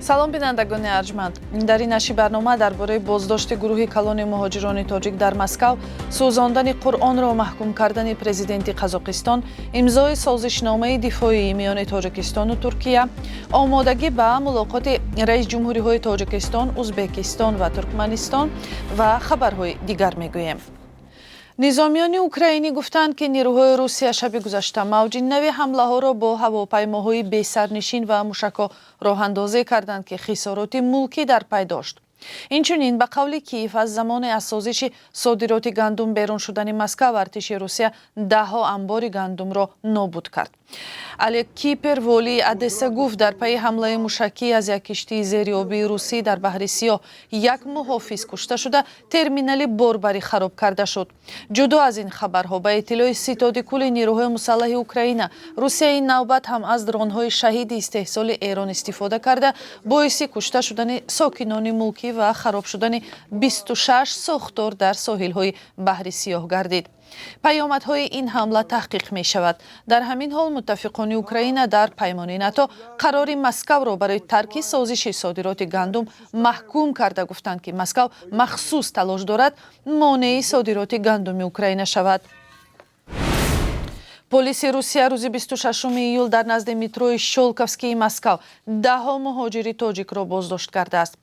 салом бинандагони арҷманд. Дар ин наши барнома дар бораи боздошти гурӯҳи калони муҳоҷирони тоҷик дар Москав, сӯзондани Қуръонро маҳкум кардани президенти Қазоқистон, имзои созишномаи дифоии миёни Тоҷикистону Туркия, омодагӣ ба мулоқоти раис ҷумҳуриҳои Тоҷикистон, Узбекистон ва Туркманистон ва хабарҳои дигар мегӯем. низомиёни украинӣ гуфтанд, ки нирӯҳои Русия шаби гузашта мавҷи нави ҳамлаҳоро бо ҳавопаймоҳои бесарнишин ва мушакҳо роҳандозӣ карданд, ки хисороти мулкӣ дар пай дошт. Инчунин ба қавли Киев аз замони асозиши содироти гандум берун шудани Москав артиши Русия даҳҳо амбори гандумро нобуд кард. Алекипер волии Одесса гуфт, дар пайи ҳамлаи мушакӣ аз як киштии зериобии русӣ дар баҳри Сиёҳ як муҳофиз кушта шуда, терминали борбарӣ хароб карда шуд. ҷудо аз ин хабарҳо, ба иттилои ситоди кулли нирӯҳои мусаллаҳи Украина, Русия ин навбат ҳам аз дронҳои шаҳиди истеҳсоли Эрон истифода карда, боиси кушта шудани сокинони мулкӣ ва хароб шудани 26 сохтор дар соҳилҳои баҳри Сиёҳ гардид. паёмадҳои ин ҳамла таҳқиқ мешавад. дар ҳамин ҳол муттафиқони Украина дар паймони НАТО қарори Москавро барои тарки созиши содироти гандум маҳкум карда гуфтанд, ки Москав махсус талош дорад монеи содироти гандуми Украина шавад. полиси Русия рӯзи 26 июл дар назди метрои Шолковскии Москав даҳҳо муҳоҷири тоҷикро боздошт кардааст.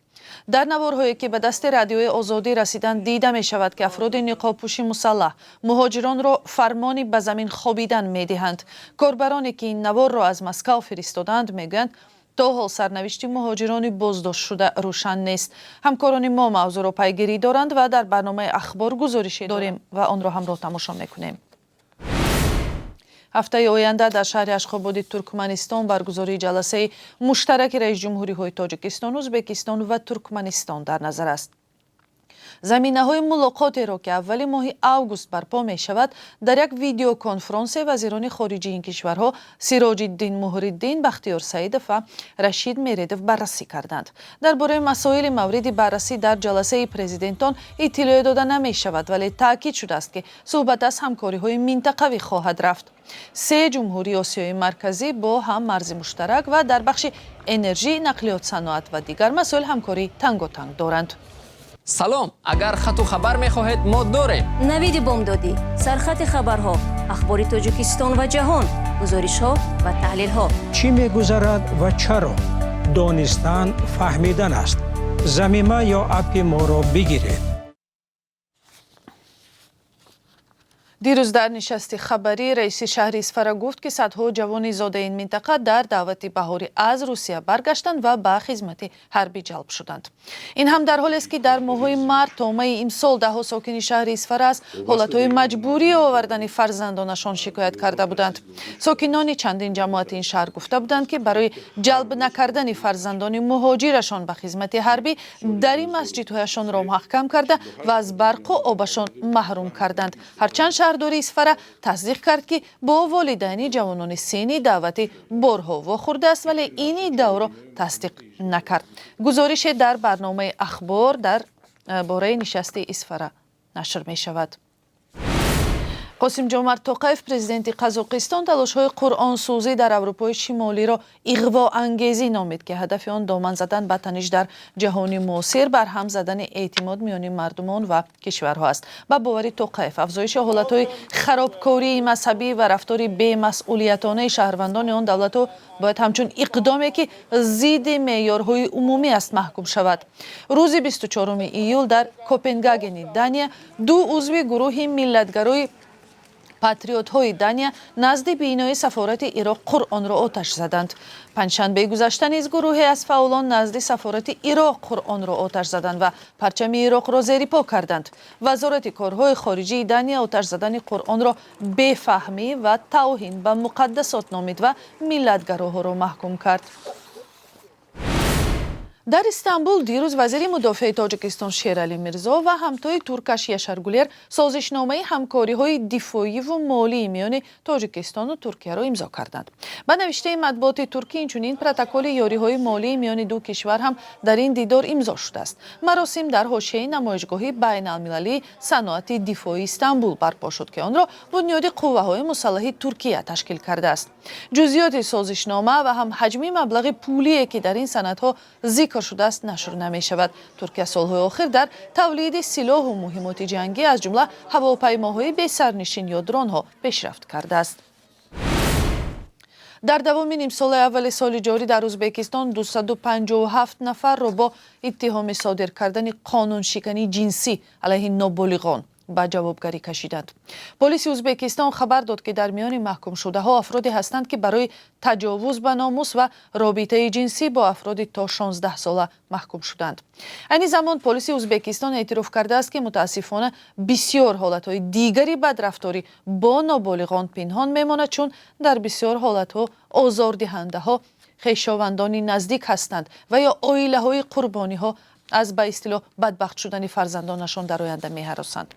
дар наворҳое, ки ба дасти радиои озодӣ расиданд, дида мешавад, ки афроди ниқобпӯши мусаллаҳ муҳоҷиронро фармони ба замин хобидан медиҳанд. корбароне, ки ин наворро аз Москав фиристоданд, мегӯянд, то ҳол сарнавишти муҳоҷирони боздоштшуда рӯшан нест. ҳамкорони мо мавзӯъро пайгирӣ доранд ва дар барномаи ахбор гузорише дорем ва онро ҳамроҳ тамошо мекунем. ҳафтаи оянда дар шаҳри Ашхободи Туркманистон баргузории ҷаласаи муштараки раис ҷумҳуриҳои Тоҷикистон, Узбекистон ва Туркманистон дар назар аст. заминаҳои мулоқотеро, ки аввали моҳи август барпо мешавад, дар як видеоконфронсе вазирони хориҷии ин кишварҳо Сироҷиддин Муҳриддин, Бахтиёр Саидов ва Рашид Мередов баррасӣ карданд. дар бораи масоили мавриди баррасӣ дар ҷаласаи президентон иттилоъ дода намешавад, вале таъкид шудааст, ки суҳбат аз ҳамкориҳои минтақавӣ хоҳад рафт. се ҷумҳурии Осиёи марказӣ бо ҳам марзи муштарак ва дар бахши энержӣ, нақлиёт, саноат ва дигар масоил ҳамкорӣ танготанг доранд. салом, агар хату хабар мехоҳед, мо дорем. навиди бомдодӣ, сархати хабарҳо, ахбори Тоҷикистон ва ҷаҳон, гузоришҳо ва таҳлилҳо. чӣ мегузарад ва чаро? донистан, фаҳмидан аст. замима ё апи моро бигиред. дирӯз дар нишасти хабарӣ раиси шаҳри Исфара гуфт, ки садҳо ҷавони зодаи ин минтақа дар даъвати баҳорӣ аз Русия баргаштанд ва ба хизмати ҳарбӣ ҷалб шуданд. ин ҳам дар ҳолест, ки дар моҳҳои март то майи имсол даҳҳо сокини шаҳри Исфара аз ҳолатҳои маҷбурии овардани фарзандонашон шикоят карда буданд. сокинони чандин ҷамоати ин шаҳр гуфта буданд, ки барои ҷалб накардани фарзандони муҳоҷирашон ба хизмати ҳарбӣ дари масҷидҳояшонро маҳкам карда ва аз барқу обашон маҳрум карданд. ҳарчанд шаҳрдори Исфара тасдиқ кард, ки бо волидайни ҷавонони синни даъвати борҳо вохӯрдааст, вале ин иддаоро тасдиқ накард. гузорише дар барномаи ахбор дар бораи нишасти Исфара нашр мешавад. Қосимҷомарт Тоқаев, президенти Қазоқистон, талошҳои қуръонсӯзӣ дар Аврупои Шимолиро иғвоангезӣ номид, ки ҳадафи он доман задан ба таниш дар ҷаҳони муосир, барҳам задани эътимод миёни мардумон ва кишварҳо аст. ба бовари Тоқаев, афзоиши ҳолатҳои харобкории мазҳабӣ ва рафтори бемасъулиятонаи шаҳрвандони он давлатҳо бояд ҳамчун иқдоме, ки зидди меъёрҳои умумӣ аст, маҳкум шавад. рӯзи 24 июл дар Копенгагени, Дания, ду узви гурӯҳи миллатгарои патриотҳои Дания назди бинои сафорати Ироқ Қуръонро оташ заданд. панҷшанбеи гузашта низ гурӯҳе аз фаъолон назди сафорати Ироқ Қуръонро оташ заданд ва парчами Ироқро зерипо карданд. вазорати корҳои хориҷии Дания оташ задани Қуръонро бефаҳмӣ ва тавҳин ба муқаддасот номид ва миллатгароҳоро маҳкум кард. در استانبول دیروز وزیر مدافع تاجیکستان شیرعلی میرزا و همتای ترکش یشارگولر سازشنامه همکاری‌های دفاعی و مالی میان تاجیکستان و ترکیه را امضا کردند. به نوشته مطبوعات ترکی اینچنین پروتکل یاری‌های مالی میان دو کشور هم در این دیدار امضا شده است. مراسم در حاشیه نمایشگاه بین‌المللی صنعت دفاعی استانبول برپا شد که آن را بنیاد قوه‌های مسلح ترکیه تشکیل کرده است. جزئیات سازشنامه و هم حجم مبلغ پولی که در این سندها ذکر شده است نشر نمی شود. ترکیه سالهای آخر در تولید سلاح و مهمات جنگی از جمله هواپیماهای بی سرنشین یا درون ها پیشرفت کرده است. در دومین نیم سال اول سال جاری در ازبکستان 257 نفر را با اتهام صادر کردن قانون شکنی جنسی علیه نابالغان به جوابگری کشیدند. پلیس ازبکستان خبر داد که در میان محکوم شده ها افرادی هستند که برای تجاوز به ناموس و رابطه جنسی با افراد تا 16 ساله محکوم شدند. این زمان پلیس ازبکستان اعتراف کرده است که متاسفانه بسیار حالتهای دیگری بدرفتاری با نابالغان پنهان میماند، چون در بسیار حالتها آزاردهنده ها خویشاوندانی نزدیک هستند و یا عائله های قربانی ها از به اصطلاح بدبخت شدن فرزندانشان در آینده می‌هراسند.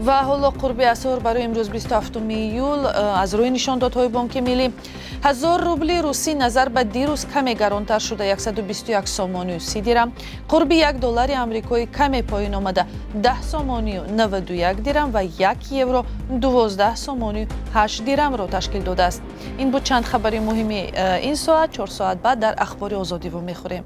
و حالا قرب اسعار برای امروز 27 ایول از روی نشاندادهای بانک ملی 1000 روبل روسی نظر به دیروز کمی گرانتر شده 121 سومانی و 30 درم، قرب $1 آمریکایی کمی پایین آمده 10 سومانی و 91 درم و 1 یورو 12 سومانی و 8 درم را تشکیل داده است. این بود چند خبری مهمی این ساعت. 4 ساعت بعد در اخبار آزادی رو میخوریم.